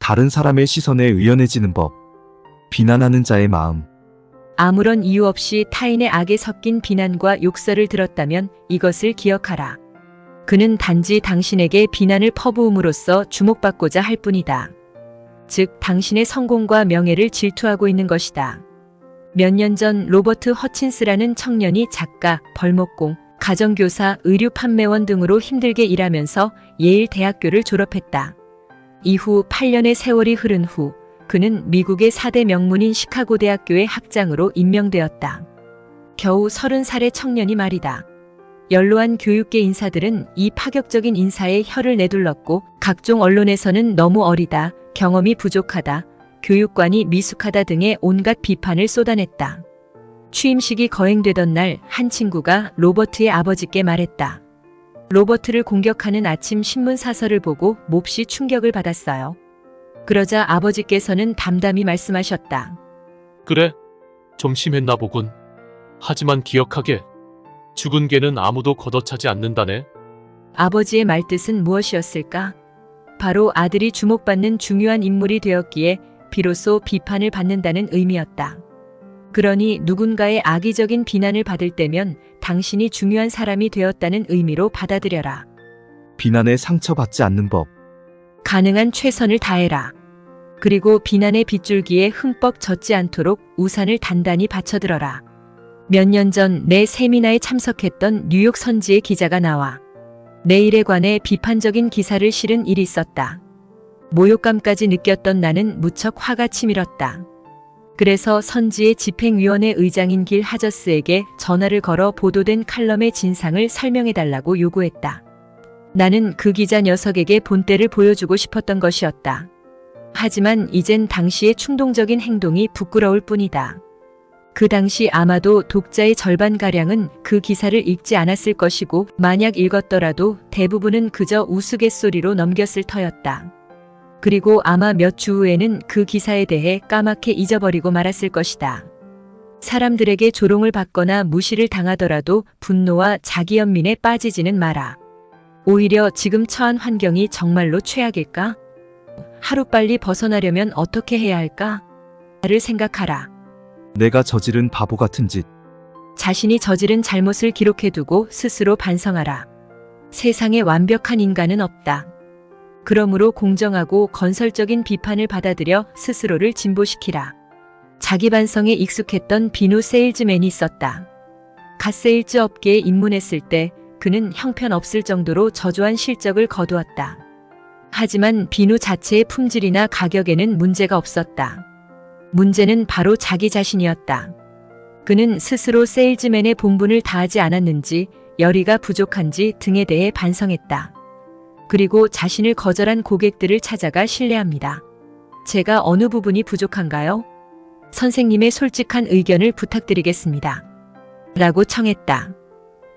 다른 사람의 시선에 의연해지는 법. 비난하는 자의 마음. 아무런 이유 없이 타인의 악에 섞인 비난과 욕설을 들었다면 이것을 기억하라. 그는 단지 당신에게 비난을 퍼부음으로써 주목받고자 할 뿐이다. 즉, 당신의 성공과 명예를 질투하고 있는 것이다. 몇 년 전 로버트 허친스라는 청년이 작가, 벌목공, 가정교사, 의류 판매원 등으로 힘들게 일하면서 예일 대학교를 졸업했다. 이후 8년의 세월이 흐른 후 그는 미국의 4대 명문인 시카고 대학교의 학장으로 임명되었다. 겨우 30살의 청년이 말이다. 연로한 교육계 인사들은 이 파격적인 인사에 혀를 내둘렀고 각종 언론에서는 너무 어리다, 경험이 부족하다, 교육관이 미숙하다 등의 온갖 비판을 쏟아냈다. 취임식이 거행되던 날 한 친구가 로버트의 아버지께 말했다. 로버트를 공격하는 아침 신문 사설을 보고 몹시 충격을 받았어요. 그러자 아버지께서는 담담히 말씀하셨다. 그래, 좀 심했나 보군. 하지만 기억하게, 죽은 개는 아무도 걷어차지 않는다네. 아버지의 말뜻은 무엇이었을까? 바로 아들이 주목받는 중요한 인물이 되었기에 비로소 비판을 받는다는 의미였다. 그러니 누군가의 악의적인 비난을 받을 때면 당신이 중요한 사람이 되었다는 의미로 받아들여라. 비난에 상처받지 않는 법. 가능한 최선을 다해라. 그리고 비난의 빗줄기에 흠뻑 젖지 않도록 우산을 단단히 받쳐들어라. 몇 년 전 내 세미나에 참석했던 뉴욕 선지의 기자가 나와 내 일에 관해 비판적인 기사를 실은 일이 있었다. 모욕감까지 느꼈던 나는 무척 화가 치밀었다. 그래서 선지의 집행위원회 의장인 길 하저스에게 전화를 걸어 보도된 칼럼의 진상을 설명해달라고 요구했다. 나는 그 기자 녀석에게 본때를 보여주고 싶었던 것이었다. 하지만 이젠 당시의 충동적인 행동이 부끄러울 뿐이다. 그 당시 아마도 독자의 절반가량은 그 기사를 읽지 않았을 것이고 만약 읽었더라도 대부분은 그저 우스갯소리로 넘겼을 터였다. 그리고 아마 몇 주 후에는 그 기사에 대해 까맣게 잊어버리고 말았을 것이다. 사람들에게 조롱을 받거나 무시를 당하더라도 분노와 자기연민에 빠지지는 마라. 오히려 지금 처한 환경이 정말로 최악일까? 하루빨리 벗어나려면 어떻게 해야 할까? 를 생각하라. 내가 저지른 바보 같은 짓. 자신이 저지른 잘못을 기록해두고 스스로 반성하라. 세상에 완벽한 인간은 없다. 그러므로 공정하고 건설적인 비판을 받아들여 스스로를 진보시키라. 자기 반성에 익숙했던 비누 세일즈맨이 있었다. 갓세일즈 업계에 입문했을 때 그는 형편없을 정도로 저조한 실적을 거두었다. 하지만 비누 자체의 품질이나 가격에는 문제가 없었다. 문제는 바로 자기 자신이었다. 그는 스스로 세일즈맨의 본분을 다하지 않았는지, 열의가 부족한지 등에 대해 반성했다. 그리고 자신을 거절한 고객들을 찾아가 신뢰합니다. 제가 어느 부분이 부족한가요? 선생님의 솔직한 의견을 부탁드리겠습니다. 라고 청했다.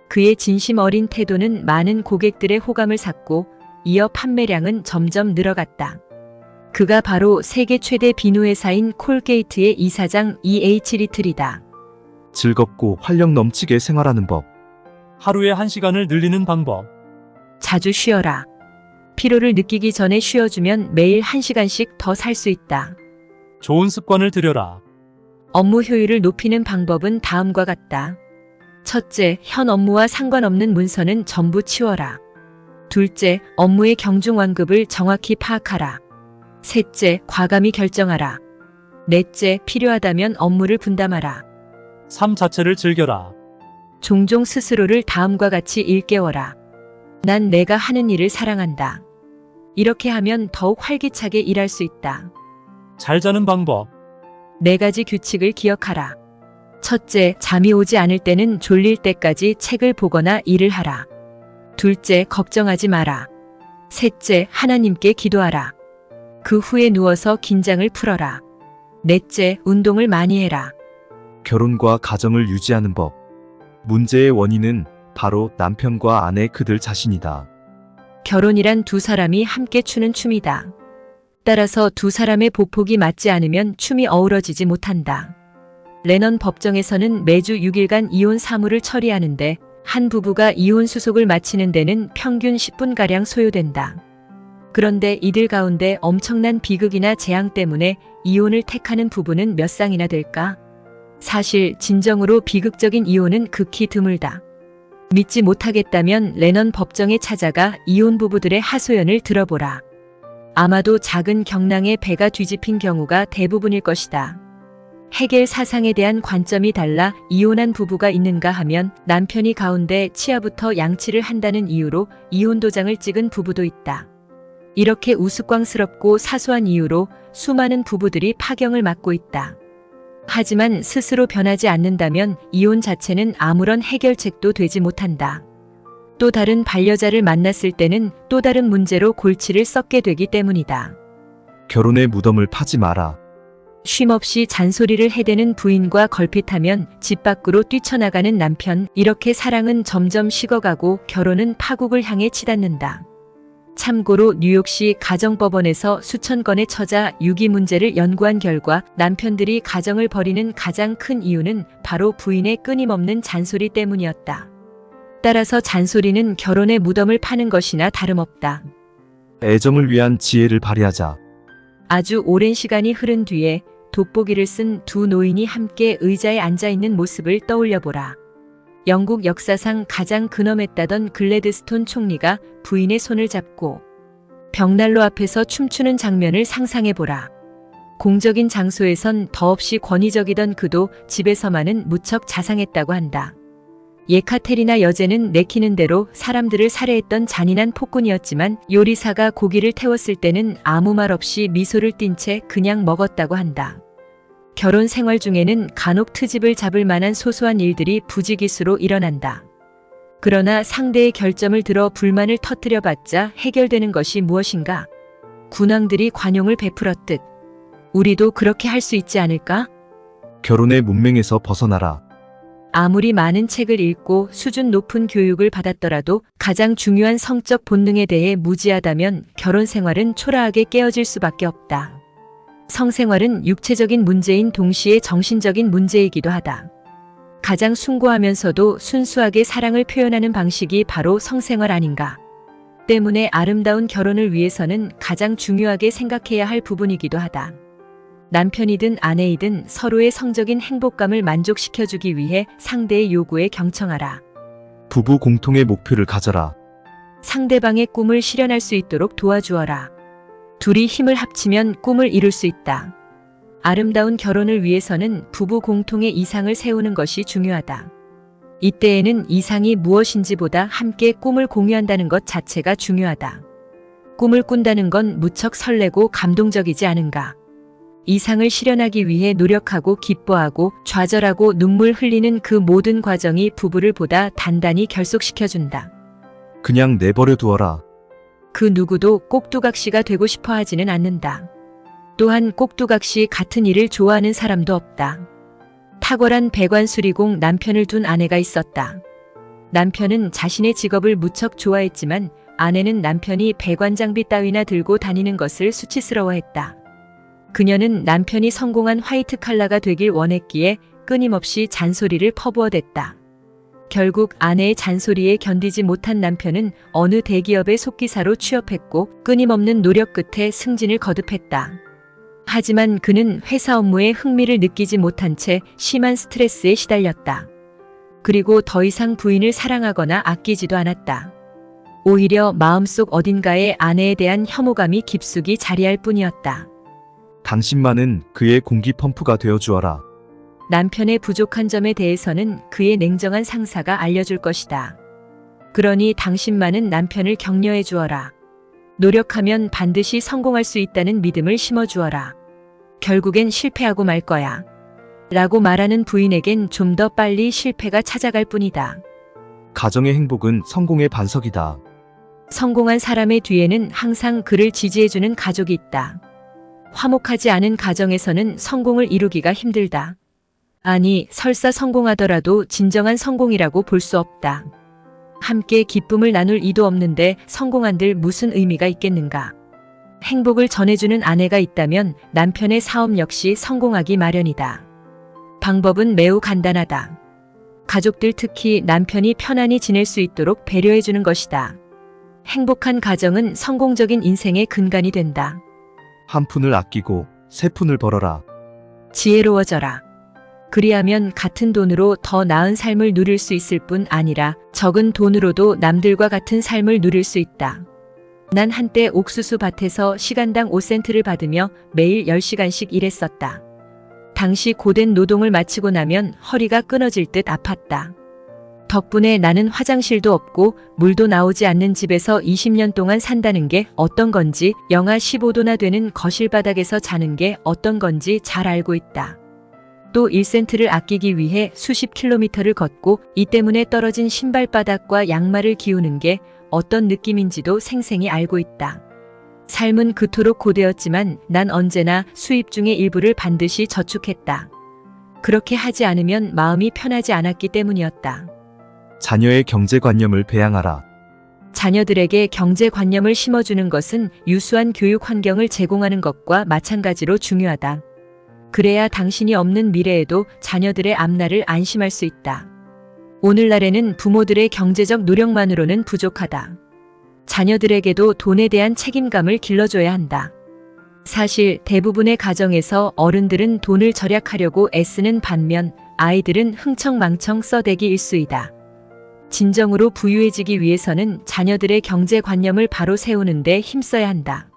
그의 진심 어린 태도는 많은 고객들의 호감을 샀고 이어 판매량은 점점 늘어갔다. 그가 바로 세계 최대 비누회사인 콜게이트의 이사장 E.H. 리틀이다. 즐겁고 활력 넘치게 생활하는 법. 하루에 1시간을 늘리는 방법. 자주 쉬어라. 피로를 느끼기 전에 쉬어주면 매일 1시간씩 더 살 수 있다. 좋은 습관을 들여라. 업무 효율을 높이는 방법은 다음과 같다. 첫째, 현 업무와 상관없는 문서는 전부 치워라. 둘째, 업무의 경중완급을 정확히 파악하라. 셋째, 과감히 결정하라. 넷째, 필요하다면 업무를 분담하라. 삶 자체를 즐겨라. 종종 스스로를 다음과 같이 일깨워라. 난 내가 하는 일을 사랑한다. 이렇게 하면 더욱 활기차게 일할 수 있다. 잘 자는 방법. 4가지 규칙을 기억하라. 첫째, 잠이 오지 않을 때는 졸릴 때까지 책을 보거나 일을 하라. 둘째, 걱정하지 마라. 셋째, 하나님께 기도하라. 그 후에 누워서 긴장을 풀어라. 넷째, 운동을 많이 해라. 결혼과 가정을 유지하는 법. 문제의 원인은 바로 남편과 아내 그들 자신이다. 결혼이란 두 사람이 함께 추는 춤이다. 따라서 두 사람의 보폭이 맞지 않으면 춤이 어우러지지 못한다. 레넌 법정에서는 매주 6일간 이혼 사무를 처리하는데 한 부부가 이혼 수속을 마치는 데는 평균 10분가량 소요된다. 그런데 이들 가운데 엄청난 비극이나 재앙 때문에 이혼을 택하는 부부는 몇 쌍이나 될까? 사실 진정으로 비극적인 이혼은 극히 드물다. 믿지 못하겠다면 레넌 법정에 찾아가 이혼 부부들의 하소연을 들어보라. 아마도 작은 경랑에 배가 뒤집힌 경우가 대부분일 것이다. 해겔 사상에 대한 관점이 달라 이혼한 부부가 있는가 하면 남편이 가운데 치아부터 양치를 한다는 이유로 이혼 도장을 찍은 부부도 있다. 이렇게 우스꽝스럽고 사소한 이유로 수많은 부부들이 파경을 맞고 있다. 하지만 스스로 변하지 않는다면 이혼 자체는 아무런 해결책도 되지 못한다. 또 다른 반려자를 만났을 때는 또 다른 문제로 골치를 썩게 되기 때문이다. 결혼의 무덤을 파지 마라. 쉼없이 잔소리를 해대는 부인과 걸핏하면 집 밖으로 뛰쳐나가는 남편, 이렇게 사랑은 점점 식어가고 결혼은 파국을 향해 치닫는다. 참고로 뉴욕시 가정법원에서 수천 건의 처자 유기 문제를 연구한 결과 남편들이 가정을 버리는 가장 큰 이유는 바로 부인의 끊임없는 잔소리 때문이었다. 따라서 잔소리는 결혼의 무덤을 파는 것이나 다름없다. 애정을 위한 지혜를 발휘하자. 아주 오랜 시간이 흐른 뒤에 돋보기를 쓴 두 노인이 함께 의자에 앉아있는 모습을 떠올려보라. 영국 역사상 가장 근엄했다던 글래드스톤 총리가 부인의 손을 잡고 벽난로 앞에서 춤추는 장면을 상상해보라. 공적인 장소에선 더없이 권위적이던 그도 집에서만은 무척 자상했다고 한다. 예카테리나 여제는 내키는 대로 사람들을 살해했던 잔인한 폭군이었지만 요리사가 고기를 태웠을 때는 아무 말 없이 미소를 띤 채 그냥 먹었다고 한다. 결혼 생활 중에는 간혹 트집을 잡을 만한 소소한 일들이 부지기수로 일어난다. 그러나 상대의 결점을 들어 불만을 터뜨려봤자 해결되는 것이 무엇인가? 군왕들이 관용을 베풀었듯 우리도 그렇게 할 수 있지 않을까? 결혼의 문맹에서 벗어나라. 아무리 많은 책을 읽고 수준 높은 교육을 받았더라도 가장 중요한 성적 본능에 대해 무지하다면 결혼 생활은 초라하게 깨어질 수밖에 없다. 성생활은 육체적인 문제인 동시에 정신적인 문제이기도 하다. 가장 숭고하면서도 순수하게 사랑을 표현하는 방식이 바로 성생활 아닌가. 때문에 아름다운 결혼을 위해서는 가장 중요하게 생각해야 할 부분이기도 하다. 남편이든 아내이든 서로의 성적인 행복감을 만족시켜주기 위해 상대의 요구에 경청하라. 부부 공통의 목표를 가져라. 상대방의 꿈을 실현할 수 있도록 도와주어라. 둘이 힘을 합치면 꿈을 이룰 수 있다. 아름다운 결혼을 위해서는 부부 공통의 이상을 세우는 것이 중요하다. 이때에는 이상이 무엇인지보다 함께 꿈을 공유한다는 것 자체가 중요하다. 꿈을 꾼다는 건 무척 설레고 감동적이지 않은가. 이상을 실현하기 위해 노력하고 기뻐하고 좌절하고 눈물 흘리는 그 모든 과정이 부부를 보다 단단히 결속시켜준다. 그냥 내버려 두어라. 그 누구도 꼭두각시가 되고 싶어 하지는 않는다. 또한 꼭두각시 같은 일을 좋아하는 사람도 없다. 탁월한 배관수리공 남편을 둔 아내가 있었다. 남편은 자신의 직업을 무척 좋아했지만 아내는 남편이 배관 장비 따위나 들고 다니는 것을 수치스러워했다. 그녀는 남편이 성공한 화이트 칼라가 되길 원했기에 끊임없이 잔소리를 퍼부어댔다. 결국 아내의 잔소리에 견디지 못한 남편은 어느 대기업의 속기사로 취업했고 끊임없는 노력 끝에 승진을 거듭했다. 하지만 그는 회사 업무에 흥미를 느끼지 못한 채 심한 스트레스에 시달렸다. 그리고 더 이상 부인을 사랑하거나 아끼지도 않았다. 오히려 마음속 어딘가에 아내에 대한 혐오감이 깊숙이 자리할 뿐이었다. 당신만은 그의 공기 펌프가 되어 주어라. 남편의 부족한 점에 대해서는 그의 냉정한 상사가 알려줄 것이다. 그러니 당신만은 남편을 격려해 주어라. 노력하면 반드시 성공할 수 있다는 믿음을 심어 주어라. 결국엔 실패하고 말 거야. 라고 말하는 부인에겐 좀 더 빨리 실패가 찾아갈 뿐이다. 가정의 행복은 성공의 반석이다. 성공한 사람의 뒤에는 항상 그를 지지해주는 가족이 있다. 화목하지 않은 가정에서는 성공을 이루기가 힘들다. 아니, 설사 성공하더라도 진정한 성공이라고 볼 수 없다. 함께 기쁨을 나눌 이도 없는데 성공한들 무슨 의미가 있겠는가. 행복을 전해주는 아내가 있다면 남편의 사업 역시 성공하기 마련이다. 방법은 매우 간단하다. 가족들 특히 남편이 편안히 지낼 수 있도록 배려해주는 것이다. 행복한 가정은 성공적인 인생의 근간이 된다. 한 푼을 아끼고 세 푼을 벌어라. 지혜로워져라. 그리하면 같은 돈으로 더 나은 삶을 누릴 수 있을 뿐 아니라 적은 돈으로도 남들과 같은 삶을 누릴 수 있다. 난 한때 옥수수 밭에서 시간당 5센트를 받으며 매일 10시간씩 일했었다. 당시 고된 노동을 마치고 나면 허리가 끊어질 듯 아팠다. 덕분에 나는 화장실도 없고 물도 나오지 않는 집에서 20년 동안 산다는 게 어떤 건지, 영하 15도나 되는 거실 바닥에서 자는 게 어떤 건지 잘 알고 있다. 또 1센트를 아끼기 위해 수십 킬로미터를 걷고 이 때문에 떨어진 신발바닥과 양말을 기우는 게 어떤 느낌인지도 생생히 알고 있다. 삶은 그토록 고되었지만 난 언제나 수입 중의 일부를 반드시 저축했다. 그렇게 하지 않으면 마음이 편하지 않았기 때문이었다. 자녀의 경제관념을 배양하라. 자녀들에게 경제관념을 심어주는 것은 유수한 교육 환경을 제공하는 것과 마찬가지로 중요하다. 그래야 당신이 없는 미래에도 자녀들의 앞날을 안심할 수 있다. 오늘날에는 부모들의 경제적 노력만으로는 부족하다. 자녀들에게도 돈에 대한 책임감을 길러줘야 한다. 사실 대부분의 가정에서 어른들은 돈을 절약하려고 애쓰는 반면 아이들은 흥청망청 써대기 일수이다. 진정으로 부유해지기 위해서는 자녀들의 경제관념을 바로 세우는 데 힘써야 한다.